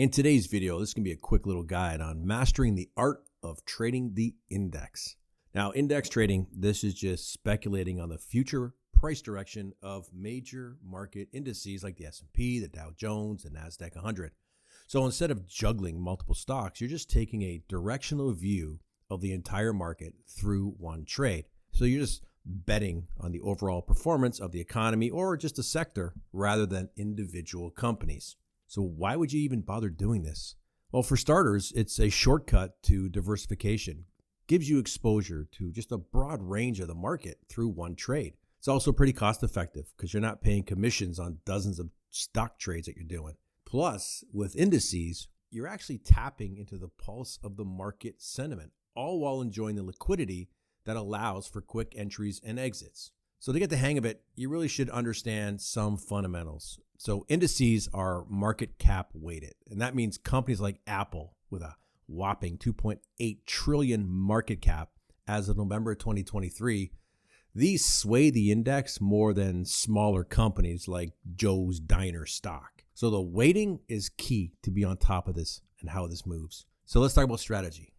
In today's video, this is going to be a quick little guide on mastering the art of trading the index. Now, index trading, this is just speculating on the future price direction of major market indices like the S&P, the Dow Jones, the NASDAQ 100. So instead of juggling multiple stocks, you're just taking a directional view of the entire market through one trade. So you're just betting on the overall performance of the economy or just a sector rather than individual companies. So why would you even bother doing this? Well, for starters, it's a shortcut to diversification. Gives you exposure to just a broad range of the market through one trade. It's also pretty cost effective because you're not paying commissions on dozens of stock trades that you're doing. Plus, with indices, you're actually tapping into the pulse of the market sentiment, all while enjoying the liquidity that allows for quick entries and exits. So to get the hang of it, you really should understand some fundamentals. So indices are market cap weighted, and that means companies like Apple with a whopping 2.8 trillion market cap as of November 2023. These sway the index more than smaller companies like Joe's Diner stock. So the weighting is key to be on top of this and how this moves. So let's talk about strategy.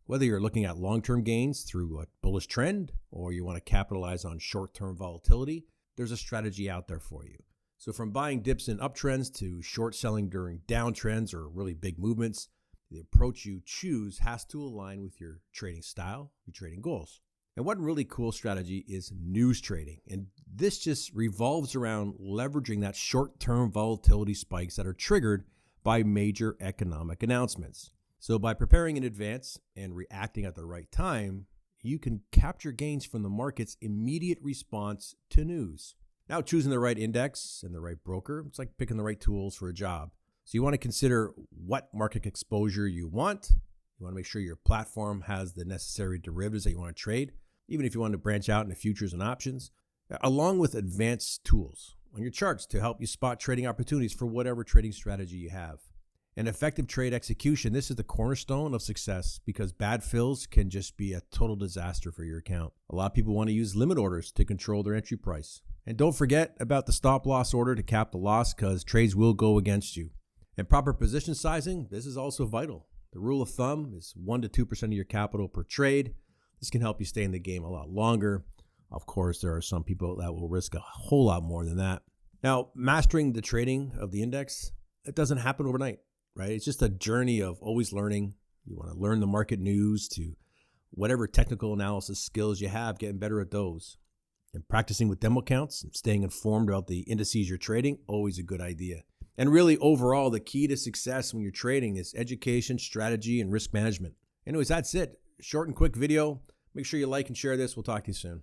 Whether you're looking at long-term gains through a bullish trend or you want to capitalize on short-term volatility, there's a strategy out there for you. So from buying dips in uptrends to short selling during downtrends or really big movements, the approach you choose has to align with your trading style, your trading goals. And one really cool strategy is news trading. And this just revolves around leveraging that short-term volatility spikes that are triggered by major economic announcements. So by preparing in advance and reacting at the right time, you can capture gains from the market's immediate response to news. Now, choosing the right index and the right broker, it's like picking the right tools for a job. So you want to consider what market exposure you want. You want to make sure your platform has the necessary derivatives that you want to trade, even if you want to branch out into futures and options, along with advanced tools on your charts to help you spot trading opportunities for whatever trading strategy you have. And effective trade execution, this is the cornerstone of success because bad fills can just be a total disaster for your account. A lot of people want to use limit orders to control their entry price. And don't forget about the stop loss order to cap the loss because trades will go against you. And proper position sizing, this is also vital. The rule of thumb is 1 to 2% of your capital per trade. This can help you stay in the game a lot longer. Of course, there are some people that will risk a whole lot more than that. Now, mastering the trading of the index, it doesn't happen overnight. Right? It's just a journey of always learning. You want to learn the market news to whatever technical analysis skills you have, getting better at those. And practicing with demo counts and staying informed about the indices you're trading, always a good idea. And really, overall, the key to success when you're trading is education, strategy, and risk management. Anyways, that's it. Short and quick video. Make sure you like and share this. We'll talk to you soon.